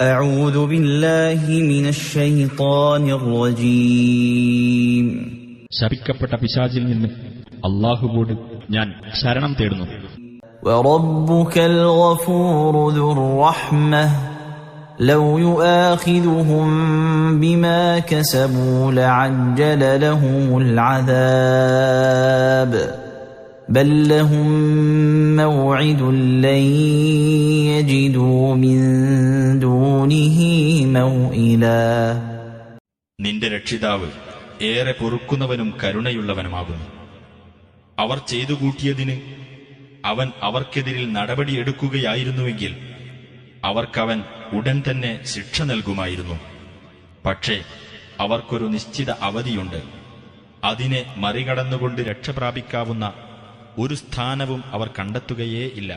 أعوذ بالله من الشيطان الرجيم ശപിക്കപ്പെട്ട പിശാചിൽ നിന്ന് അല്ലാഹുവോട് ഞാൻ ശരണം തേടുന്നു. وربك الغفور ذو الرحمة لو يؤاخذهم بما كسبوا لعجل لهم العذاب بل لهم موعد لن يجدوا من دونه موئلا. നിന്റെ രക്ഷിതാവ് ഏറെ പൊറുക്കുന്നവനും കരുണയുള്ളവനുമാകുന്നു. അവർ ചെയ്തു കൂട്ടിയതിന് അവൻ അവർക്കെതിരിൽ നടപടിയെടുക്കുകയായിരുന്നുവെങ്കിൽ അവർക്കവൻ ഉടൻ തന്നെ ശിക്ഷ നൽകുമായിരുന്നു. പക്ഷേ അവർക്കൊരു നിശ്ചിത അവധിയുണ്ട്. അതിനെ മറികടന്നുകൊണ്ട് രക്ഷപ്രാപിക്കാവുന്ന ഒരു സ്ഥാനവും അവർ കണ്ടെത്തുകയേ ഇല്ല.